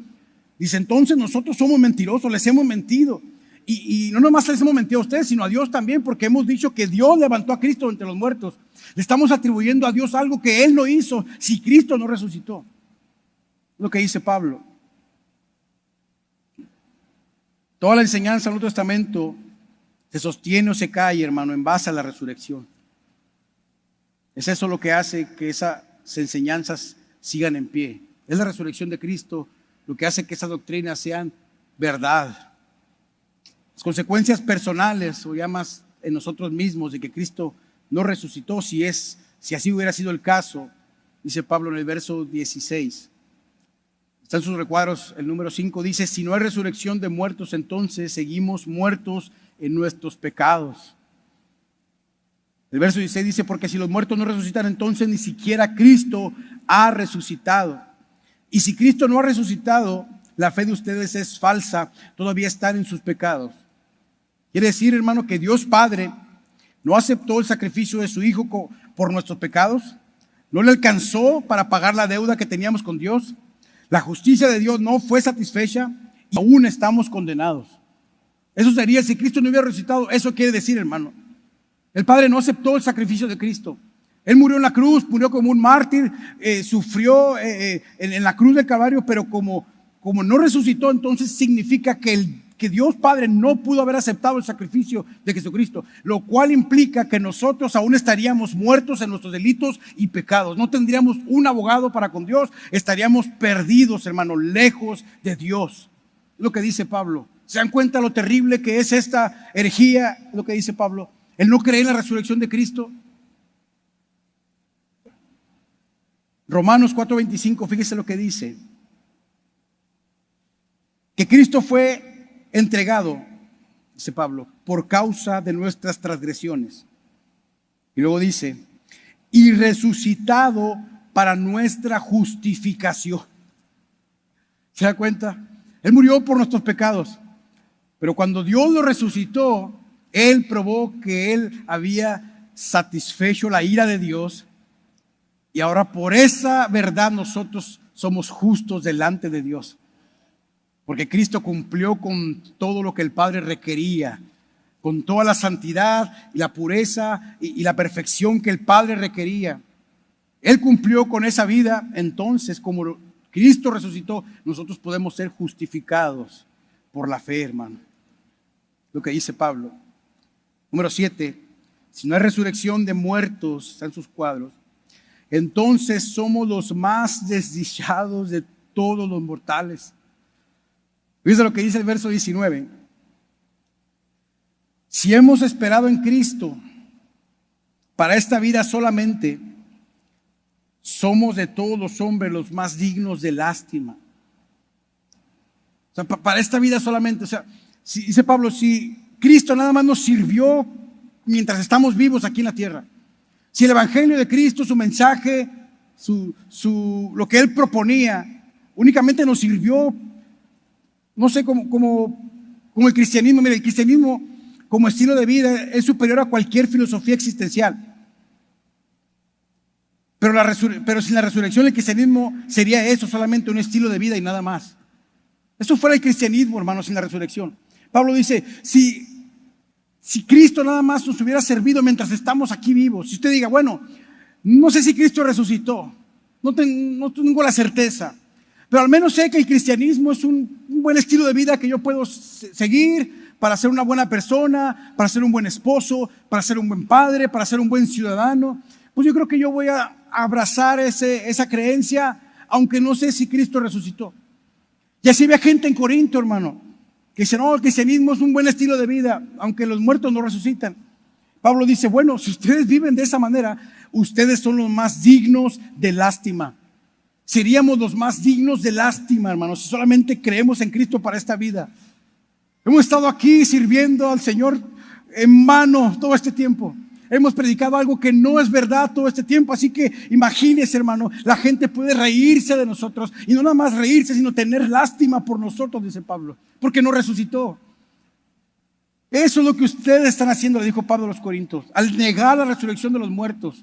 dice, entonces nosotros somos mentirosos, les hemos mentido. Y no nomás les hemos mentido a ustedes, sino a Dios también, porque hemos dicho que Dios levantó a Cristo entre los muertos. Le estamos atribuyendo a Dios algo que Él no hizo si Cristo no resucitó. Lo que dice Pablo. Toda la enseñanza del Nuevo Testamento se sostiene o se cae, hermano, en base a la resurrección. Es eso lo que hace que esas enseñanzas sigan en pie. Es la resurrección de Cristo lo que hace que esas doctrinas sean verdad. Las consecuencias personales o ya más en nosotros mismos de que Cristo no resucitó, si así hubiera sido el caso, dice Pablo en el verso 16. Están sus recuadros, el número 5 dice, si no hay resurrección de muertos, entonces seguimos muertos en nuestros pecados. El verso 16 dice, porque si los muertos no resucitan, entonces ni siquiera Cristo ha resucitado. Y si Cristo no ha resucitado, la fe de ustedes es falsa, todavía están en sus pecados. Quiere decir, hermano, que Dios Padre no aceptó el sacrificio de su Hijo por nuestros pecados, no le alcanzó para pagar la deuda que teníamos con Dios. La justicia de Dios no fue satisfecha y aún estamos condenados. Eso sería si Cristo no hubiera resucitado. Eso quiere decir, hermano, el Padre no aceptó el sacrificio de Cristo. Él murió en la cruz, murió como un mártir, sufrió en la cruz del Calvario, pero como no resucitó, entonces significa que Dios Padre no pudo haber aceptado el sacrificio de Jesucristo, lo cual implica que nosotros aún estaríamos muertos en nuestros delitos y pecados. No tendríamos un abogado para con Dios, estaríamos perdidos, hermano, lejos de Dios. Es lo que dice Pablo. ¿Se dan cuenta lo terrible que es esta herejía? Es lo que dice Pablo. El no creer en la resurrección de Cristo. Romanos 4:25, fíjese lo que dice. Que Cristo fue entregado, dice Pablo, por causa de nuestras transgresiones. Y luego dice, y resucitado para nuestra justificación. ¿Se da cuenta? Él murió por nuestros pecados, pero cuando Dios lo resucitó, Él probó que Él había satisfecho la ira de Dios, y ahora por esa verdad nosotros somos justos delante de Dios. Porque Cristo cumplió con todo lo que el Padre requería, con toda la santidad y la pureza y la perfección que el Padre requería. Él cumplió con esa vida, entonces como Cristo resucitó, nosotros podemos ser justificados por la fe, hermano. Lo que dice Pablo. Número 7, si no hay resurrección de muertos, están sus cuadros, entonces somos los más desdichados de todos los mortales. Fíjense lo que dice el verso 19. Si hemos esperado en Cristo para esta vida solamente, somos de todos los hombres los más dignos de lástima. O sea, para esta vida solamente. O sea, dice Pablo, si Cristo nada más nos sirvió mientras estamos vivos aquí en la tierra, si el evangelio de Cristo, su mensaje, lo que Él proponía, únicamente nos sirvió, no sé, como el cristianismo. Mira, el cristianismo como estilo de vida es superior a cualquier filosofía existencial. Pero sin la resurrección el cristianismo sería eso, solamente un estilo de vida y nada más. Eso fuera el cristianismo, hermanos, sin la resurrección. Pablo dice, si Cristo nada más nos hubiera servido mientras estamos aquí vivos, si usted diga, bueno, no sé si Cristo resucitó, no tengo la certeza, pero al menos sé que el cristianismo es un buen estilo de vida que yo puedo seguir para ser una buena persona, para ser un buen esposo, para ser un buen padre, para ser un buen ciudadano. Pues yo creo que yo voy a abrazar esa creencia, aunque no sé si Cristo resucitó. Y así había gente en Corinto, hermano, que dice, no, el cristianismo es un buen estilo de vida, aunque los muertos no resucitan. Pablo dice, bueno, si ustedes viven de esa manera, ustedes son los más dignos de lástima. Seríamos los más dignos de lástima, hermanos, si solamente creemos en Cristo para esta vida. Hemos estado aquí sirviendo al Señor en vano todo este tiempo. Hemos predicado algo que no es verdad todo este tiempo, así que imagínese, hermano, la gente puede reírse de nosotros, y no nada más reírse, sino tener lástima por nosotros, dice Pablo, porque no resucitó. Eso es lo que ustedes están haciendo, le dijo Pablo a los Corintios, al negar la resurrección de los muertos.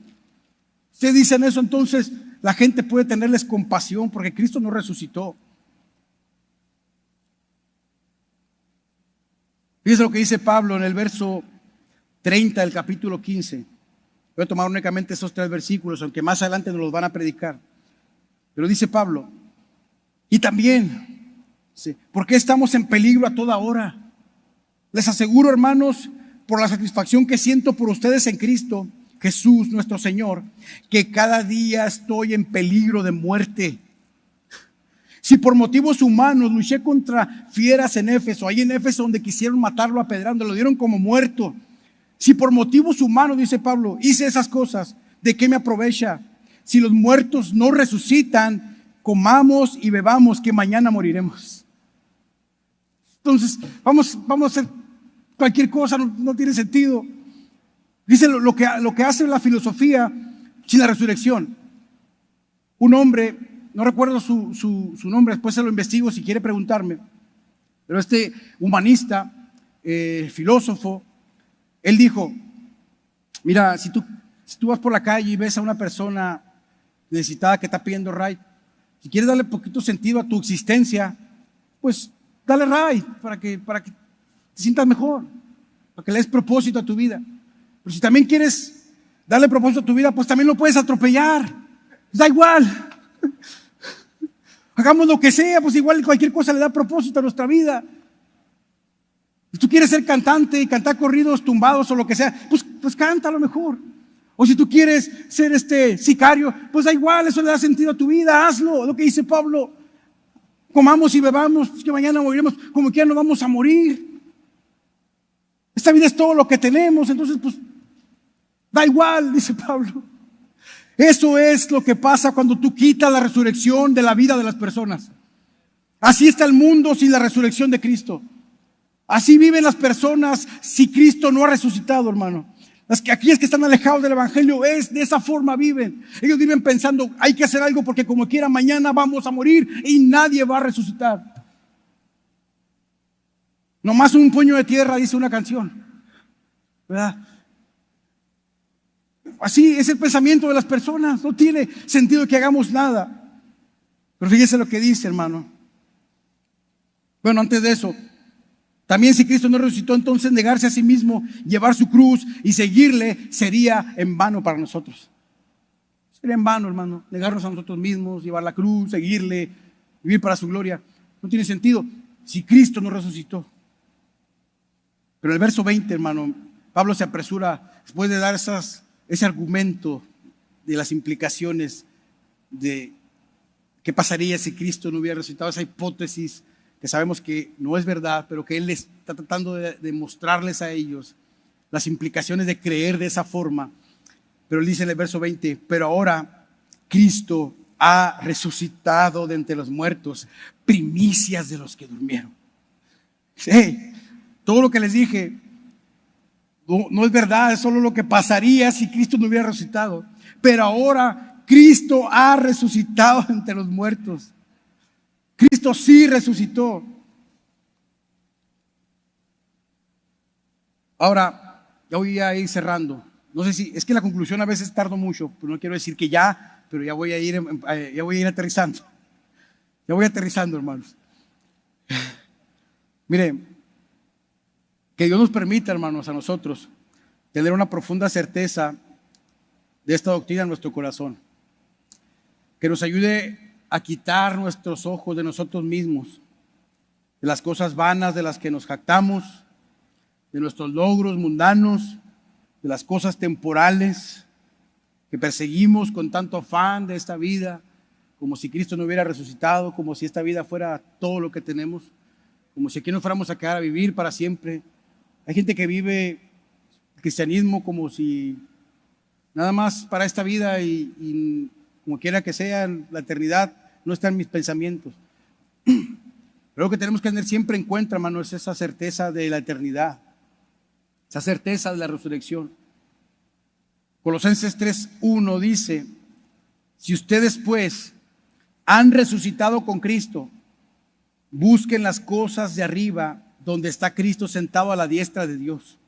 Ustedes dicen eso, entonces la gente puede tenerles compasión porque Cristo no resucitó. Fíjense lo que dice Pablo en el verso 30 del capítulo 15. Voy a tomar únicamente esos 3 versículos, aunque más adelante nos los van a predicar. Pero dice Pablo, y también, ¿por qué estamos en peligro a toda hora? Les aseguro, hermanos, por la satisfacción que siento por ustedes en Cristo Jesús, nuestro Señor, que cada día estoy en peligro de muerte. Si por motivos humanos luché contra fieras en Éfeso, ahí en Éfeso donde quisieron matarlo apedreando, lo dieron como muerto. Si por motivos humanos, dice Pablo, hice esas cosas, ¿de qué me aprovecha? Si los muertos no resucitan, comamos y bebamos, que mañana moriremos. Entonces, vamos a hacer cualquier cosa, no tiene sentido. Dice lo que hace la filosofía sin la resurrección. Un hombre, no recuerdo su nombre, después se lo investigo si quiere preguntarme, pero este humanista, filósofo, él dijo, mira, si tú vas por la calle y ves a una persona necesitada que está pidiendo ray, si quieres darle poquito sentido a tu existencia, pues dale ray para que te sientas mejor, para que le des propósito a tu vida. Pero si también quieres darle propósito a tu vida, pues también lo puedes atropellar. Da igual. Hagamos lo que sea, pues igual cualquier cosa le da propósito a nuestra vida. Si tú quieres ser cantante y cantar corridos tumbados o lo que sea, pues canta a lo mejor. O si tú quieres ser sicario, pues da igual, eso le da sentido a tu vida, hazlo. Lo que dice Pablo, comamos y bebamos, pues que mañana moriremos, como quiera no vamos a morir. Esta vida es todo lo que tenemos, entonces pues da igual, dice Pablo. Eso es lo que pasa cuando tú quitas la resurrección de la vida de las personas. Así está el mundo sin la resurrección de Cristo. Así viven las personas si Cristo no ha resucitado, hermano. Aquellos que están alejados del evangelio de esa forma viven. Ellos viven pensando, hay que hacer algo porque como quiera mañana vamos a morir y nadie va a resucitar. Nomás un puño de tierra, dice una canción, ¿verdad? Así es el pensamiento de las personas. No tiene sentido que hagamos nada. Pero fíjese lo que dice, hermano. Bueno, antes de eso, también si Cristo no resucitó, entonces negarse a sí mismo, llevar su cruz y seguirle sería en vano para nosotros. Sería en vano, hermano, negarnos a nosotros mismos, llevar la cruz, seguirle, vivir para su gloria. No tiene sentido si Cristo no resucitó. Pero en el verso 20, hermano, Pablo se apresura después de dar ese argumento de las implicaciones de qué pasaría si Cristo no hubiera resucitado, esa hipótesis que sabemos que no es verdad, pero que Él está tratando de mostrarles a ellos las implicaciones de creer de esa forma. Pero Él dice en el verso 20, pero ahora Cristo ha resucitado de entre los muertos, primicias de los que durmieron. Sí, todo lo que les dije no es verdad, es solo lo que pasaría si Cristo no hubiera resucitado. Pero ahora Cristo ha resucitado entre los muertos. Cristo sí resucitó. Ahora, ya voy a ir cerrando. No sé si, es que la conclusión a veces tardo mucho, pero no quiero decir que ya, pero ya voy a ir aterrizando. Ya voy aterrizando, hermanos. Mire, que Dios nos permita, hermanos, a nosotros tener una profunda certeza de esta doctrina en nuestro corazón. Que nos ayude a quitar nuestros ojos de nosotros mismos, de las cosas vanas de las que nos jactamos, de nuestros logros mundanos, de las cosas temporales que perseguimos con tanto afán de esta vida, como si Cristo no hubiera resucitado, como si esta vida fuera todo lo que tenemos, como si aquí nos fuéramos a quedar a vivir para siempre. Hay gente que vive el cristianismo como si nada más para esta vida y como quiera que sea, la eternidad no está en mis pensamientos. Pero lo que tenemos que tener siempre en cuenta, hermano, es esa certeza de la eternidad, esa certeza de la resurrección. Colosenses 3:1 dice: si ustedes pues han resucitado con Cristo, busquen las cosas de arriba, donde está Cristo sentado a la diestra de Dios.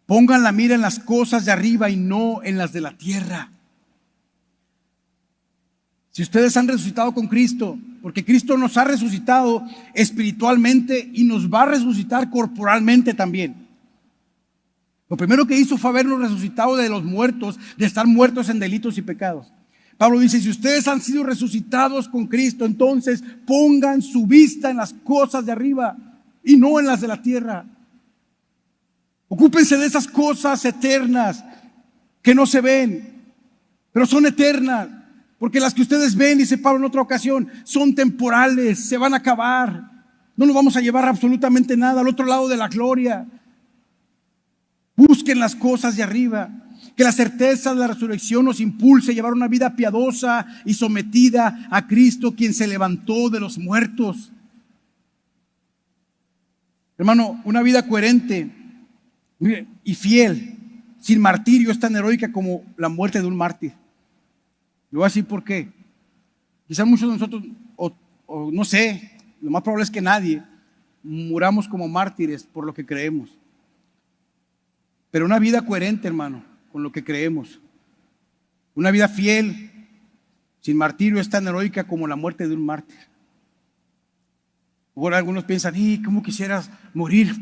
Pongan la mira en las cosas de arriba y no en las de la tierra. Si ustedes han resucitado con Cristo, porque Cristo nos ha resucitado espiritualmente y nos va a resucitar corporalmente también. Lo primero que hizo fue habernos resucitado de los muertos, de estar muertos en delitos y pecados. Pablo dice: si ustedes han sido resucitados con Cristo, entonces pongan su vista en las cosas de arriba y no en las de la tierra. Ocúpense de esas cosas eternas que no se ven, pero son eternas. Porque las que ustedes ven, dice Pablo en otra ocasión, son temporales, se van a acabar. No nos vamos a llevar absolutamente nada al otro lado de la gloria. Busquen las cosas de arriba. Que la certeza de la resurrección nos impulse a llevar una vida piadosa y sometida a Cristo, quien se levantó de los muertos. Hermano, una vida coherente y fiel, sin martirio, es tan heroica como la muerte de un mártir. Yo voy a decir por qué. Quizás muchos de nosotros, o no sé, lo más probable es que nadie, muramos como mártires por lo que creemos. Pero una vida coherente, hermano, con lo que creemos, una vida fiel, sin martirio, es tan heroica como la muerte de un mártir. Ahora algunos piensan: ¿cómo quisieras morir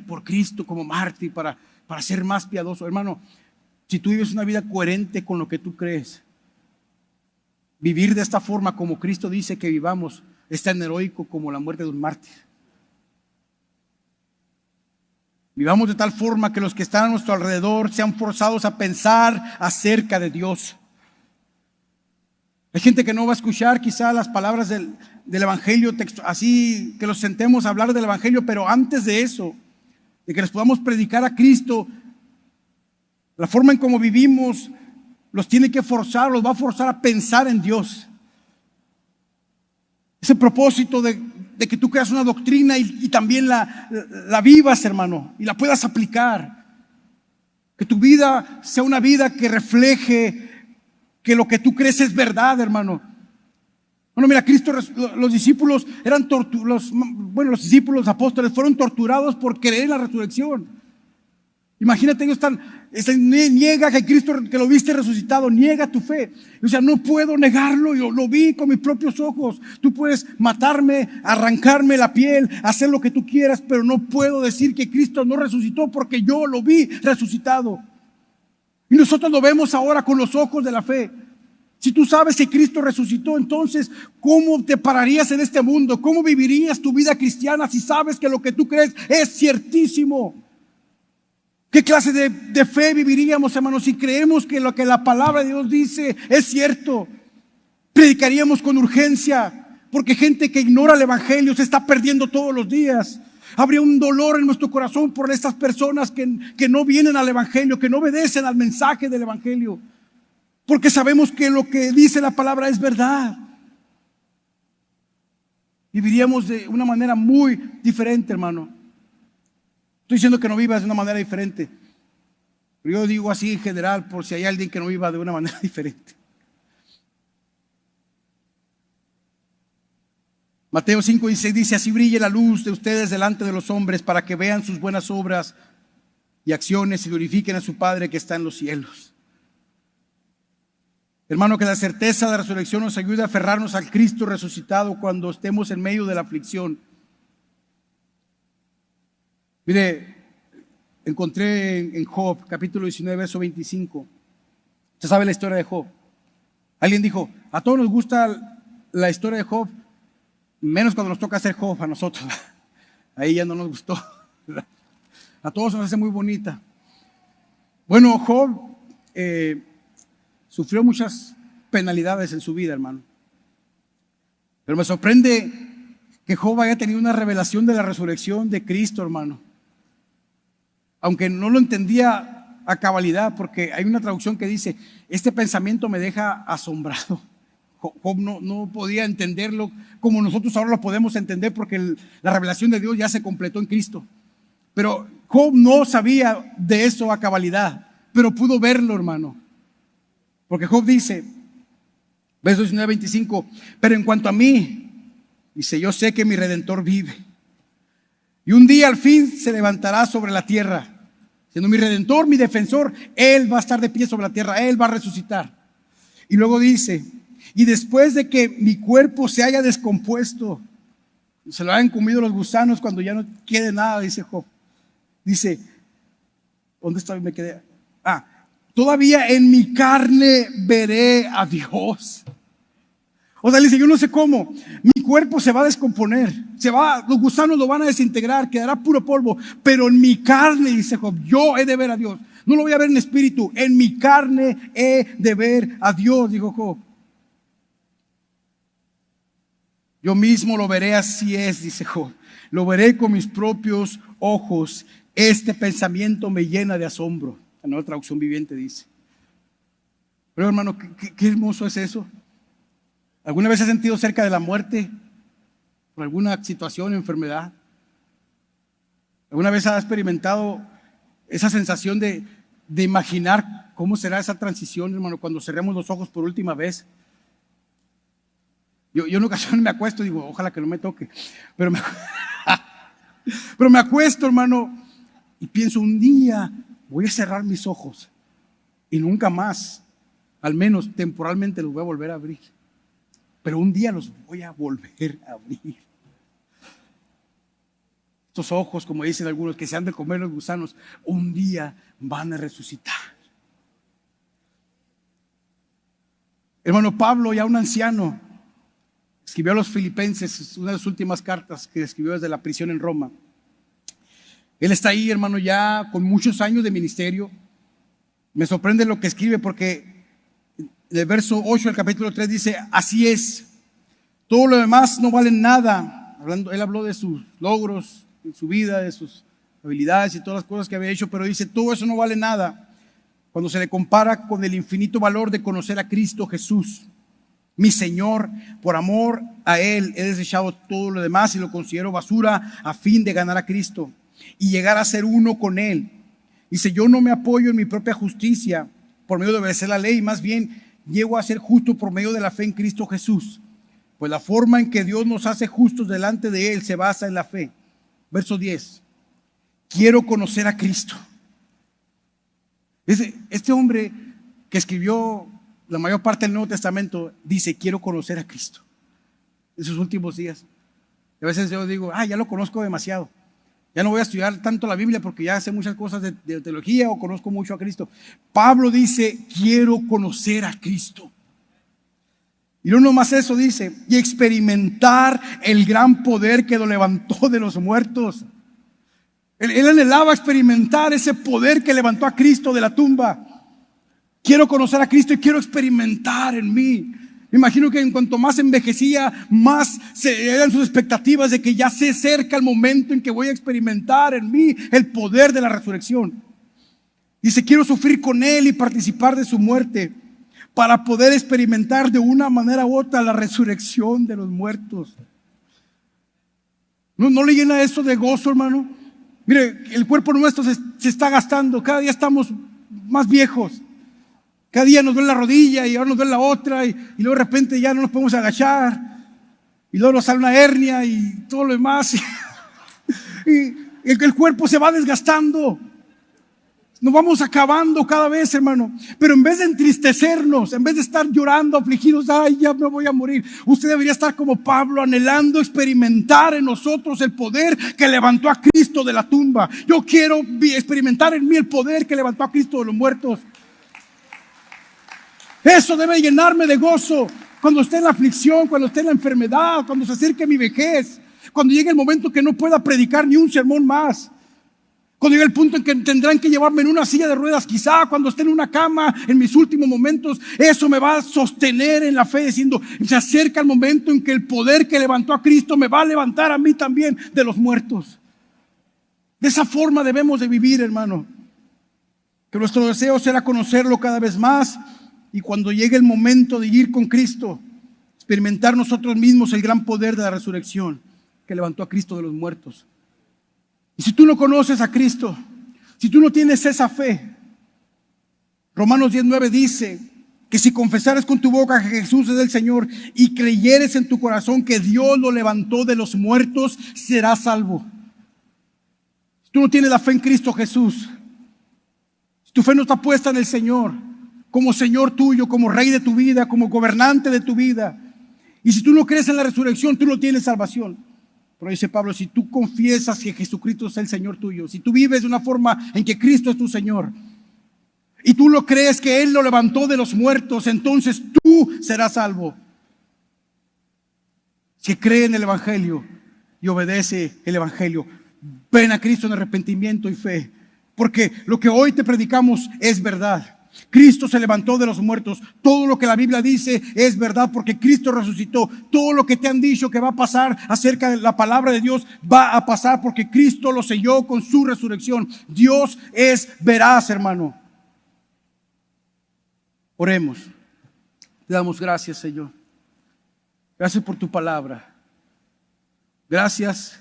por Cristo como mártir para ser más piadoso? Hermano, si tú vives una vida coherente con lo que tú crees, vivir de esta forma como Cristo dice que vivamos es tan heroico como la muerte de un mártir. Vivamos de tal forma que los que están a nuestro alrededor sean forzados a pensar acerca de Dios. Hay gente que no va a escuchar quizá las palabras del Evangelio, así que los sentemos a hablar del Evangelio, pero antes de eso, de que les podamos predicar a Cristo, la forma en cómo vivimos los tiene que forzar, los va a forzar a pensar en Dios. Ese propósito de que tú creas una doctrina y también la vivas, hermano, y la puedas aplicar. Que tu vida sea una vida que refleje que lo que tú crees es verdad, hermano. Bueno, mira, Cristo, los discípulos eran los discípulos, los apóstoles fueron torturados por creer en la resurrección. Imagínate, ellos niega que Cristo, que lo viste resucitado, niega tu fe. O sea, no puedo negarlo, yo lo vi con mis propios ojos. Tú puedes matarme, arrancarme la piel, hacer lo que tú quieras, pero no puedo decir que Cristo no resucitó porque yo lo vi resucitado. Y nosotros lo vemos ahora con los ojos de la fe. Si tú sabes que Cristo resucitó, entonces, ¿cómo te pararías en este mundo? ¿Cómo vivirías tu vida cristiana si sabes que lo que tú crees es ciertísimo? ¿Qué clase de fe viviríamos, hermanos, si creemos que lo que la palabra de Dios dice es cierto? Predicaríamos con urgencia, porque gente que ignora el Evangelio se está perdiendo todos los días. Habría un dolor en nuestro corazón por estas personas que no vienen al Evangelio, que no obedecen al mensaje del Evangelio. porque sabemos que lo que dice la palabra es verdad. Viviríamos de una manera muy diferente, hermano. Estoy diciendo que no vivas de una manera diferente, pero yo digo así en general por si hay alguien que no viva de una manera diferente. Mateo 5:16 dice: así brille la luz de ustedes delante de los hombres, para que vean sus buenas obras y acciones y glorifiquen a su Padre que está en los cielos. Hermano, que la certeza de la resurrección nos ayude a aferrarnos al Cristo resucitado cuando estemos en medio de la aflicción. Mire, encontré en Job, capítulo 19, verso 25. Usted sabe la historia de Job. Alguien dijo: a todos nos gusta la historia de Job, menos cuando nos toca hacer Job a nosotros. Ahí ya no nos gustó. A todos nos hace muy bonita. Bueno, Job sufrió muchas penalidades en su vida, hermano. Pero me sorprende que Job haya tenido una revelación de la resurrección de Cristo, hermano. Aunque no lo entendía a cabalidad, porque hay una traducción que dice: este pensamiento me deja asombrado. Job no podía entenderlo como nosotros ahora lo podemos entender, porque la revelación de Dios ya se completó en Cristo. Pero Job no sabía de eso a cabalidad, pero pudo verlo, hermano. Porque Job dice, verso 19-25, pero en cuanto a mí, dice, yo sé que mi Redentor vive, y un día al fin se levantará sobre la tierra. Siendo mi Redentor, mi defensor, Él va a estar de pie sobre la tierra, Él va a resucitar. Y luego dice, y después de que mi cuerpo se haya descompuesto, se lo hayan comido los gusanos cuando ya no quede nada, dice Job. Dice, ¿dónde estaba? Me quedé. Todavía en mi carne veré a Dios. O sea, le dice, yo no sé cómo, mi cuerpo se va a descomponer, los gusanos lo van a desintegrar, quedará puro polvo, pero en mi carne, dice Job, yo he de ver a Dios. No lo voy a ver en espíritu, en mi carne he de ver a Dios, dijo Job. Yo mismo lo veré, así es, dice Job. Lo veré con mis propios ojos. Este pensamiento me llena de asombro. La Nueva Traducción Viviente dice. Pero hermano, qué hermoso es eso. ¿Alguna vez has sentido cerca de la muerte por alguna situación, enfermedad? ¿Alguna vez has experimentado esa sensación de imaginar cómo será esa transición, hermano, cuando cerremos los ojos por última vez? Yo en ocasiones me acuesto y digo, ojalá que no me toque. Pero me acuesto, hermano, y pienso, un día voy a cerrar mis ojos y nunca más, al menos temporalmente, los voy a volver a abrir. Pero un día los voy a volver a abrir. Estos ojos, como dicen algunos, que se han de comer los gusanos, un día van a resucitar. Hermano Pablo, ya un anciano, escribió a los Filipenses, una de las últimas cartas que escribió desde la prisión en Roma. Él está ahí, hermano, ya con muchos años de ministerio. Me sorprende lo que escribe, porque en el verso 8 del capítulo 3 dice, así es, todo lo demás no vale nada. Él habló de sus logros, de su vida, de sus habilidades y todas las cosas que había hecho, pero dice, todo eso no vale nada cuando se le compara con el infinito valor de conocer a Cristo Jesús, mi Señor. Por amor a Él he desechado todo lo demás y lo considero basura a fin de ganar a Cristo y llegar a ser uno con Él. Dice, yo no me apoyo en mi propia justicia por medio de obedecer la ley, más bien llego a ser justo por medio de la fe en Cristo Jesús. Pues la forma en que Dios nos hace justos delante de Él se basa en la fe. Verso 10. Quiero conocer a Cristo. Este hombre que escribió la mayor parte del Nuevo Testamento dice, quiero conocer a Cristo en sus últimos días. Y a veces yo digo, ya lo conozco demasiado. Ya no voy a estudiar tanto la Biblia porque ya sé muchas cosas de teología o conozco mucho a Cristo. Pablo dice, quiero conocer a Cristo. Y no nomás eso, dice, y experimentar el gran poder que lo levantó de los muertos. Él anhelaba experimentar ese poder que levantó a Cristo de la tumba. Quiero conocer a Cristo y quiero experimentar en mí. Me imagino que en cuanto más envejecía, más eran sus expectativas de que ya se acerca el momento en que voy a experimentar en mí el poder de la resurrección. Dice, quiero sufrir con Él y participar de su muerte, para poder experimentar de una manera u otra la resurrección de los muertos. ¿No le llena eso de gozo, hermano? Mire, el cuerpo nuestro se está gastando, cada día estamos más viejos. Cada día nos duele la rodilla y ahora nos duele la otra y luego de repente ya no nos podemos agachar y luego nos sale una hernia y todo lo demás. Y el cuerpo se va desgastando. Nos vamos acabando cada vez, hermano. Pero en vez de entristecernos, en vez de estar llorando, afligidos, ay, ya me voy a morir, usted debería estar como Pablo, anhelando experimentar en nosotros el poder que levantó a Cristo de la tumba. Yo quiero experimentar en mí el poder que levantó a Cristo de los muertos. Eso debe llenarme de gozo cuando esté en la aflicción, cuando esté en la enfermedad, cuando se acerque mi vejez, cuando llegue el momento que no pueda predicar ni un sermón más. Cuando llegue el punto en que tendrán que llevarme en una silla de ruedas, quizá cuando esté en una cama en mis últimos momentos, eso me va a sostener en la fe, diciendo, se acerca el momento en que el poder que levantó a Cristo me va a levantar a mí también de los muertos. De esa forma debemos de vivir, hermano. Que nuestro deseo será conocerlo cada vez más y cuando llegue el momento de ir con Cristo, experimentar nosotros mismos el gran poder de la resurrección que levantó a Cristo de los muertos. Y si tú no conoces a Cristo, si tú no tienes esa fe, Romanos 10:9 dice que si confesares con tu boca que Jesús es el Señor y creyeres en tu corazón que Dios lo levantó de los muertos, serás salvo. Si tú no tienes la fe en Cristo Jesús, si tu fe no está puesta en el Señor, como Señor tuyo, como Rey de tu vida, como gobernante de tu vida, y si tú no crees en la resurrección, tú no tienes salvación. Pero dice Pablo, si tú confiesas que Jesucristo es el Señor tuyo, si tú vives de una forma en que Cristo es tu Señor, y tú lo crees que Él lo levantó de los muertos, entonces tú serás salvo. Si cree en el Evangelio y obedece el Evangelio, ven a Cristo en arrepentimiento y fe, porque lo que hoy te predicamos es verdad. Cristo se levantó de los muertos. Todo lo que la Biblia dice es verdad porque Cristo resucitó. Todo lo que te han dicho que va a pasar acerca de la palabra de Dios va a pasar porque Cristo lo selló con su resurrección. Dios es veraz, hermano. Oremos. Te damos gracias, Señor. Gracias por tu palabra. Gracias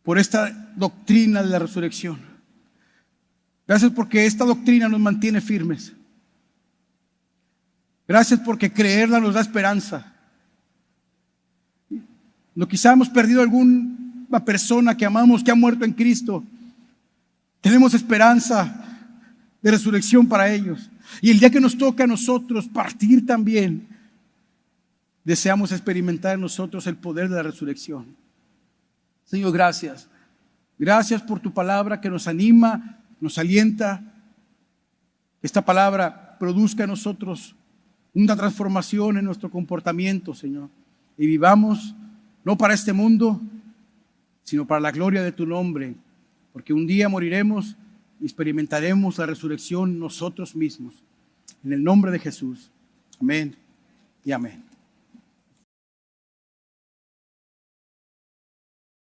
por esta doctrina de la resurrección. Gracias porque esta doctrina nos mantiene firmes. Gracias porque creerla nos da esperanza. No quizá hemos perdido alguna persona que amamos que ha muerto en Cristo. Tenemos esperanza de resurrección para ellos. Y el día que nos toque a nosotros partir también, deseamos experimentar en nosotros el poder de la resurrección. Señor, gracias. Gracias por tu palabra que nos anima, nos alienta. Que esta palabra produzca en nosotros una transformación en nuestro comportamiento, Señor. Y vivamos no para este mundo, sino para la gloria de tu nombre. Porque un día moriremos y experimentaremos la resurrección nosotros mismos. En el nombre de Jesús. Amén y amén.